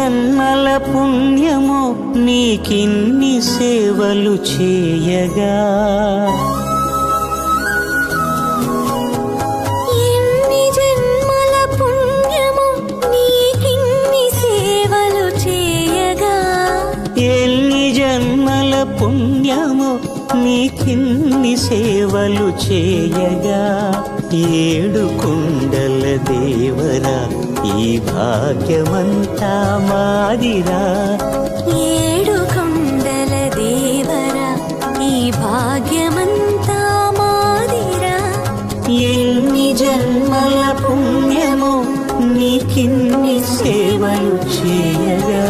జన్మల పుణ్యమో నీకిన్ని సేవలు చేయగా, ఎన్ని జన్మల పుణ్యమో నీకిన్ని సేవలు చేయగా, ఎన్ని జన్మల పుణ్యమో నీకిన్ని సేవలు చేయగా, ఏడు కుండల దేవరా ఈ భాగ్యమంతా మాదిరా, ఏడు కొండల దేవరా ఈ భాగ్యమంతా మాదిరా, ఎన్ని జన్మల పుణ్యమో నీకిన్ని సేవలు చేయగా.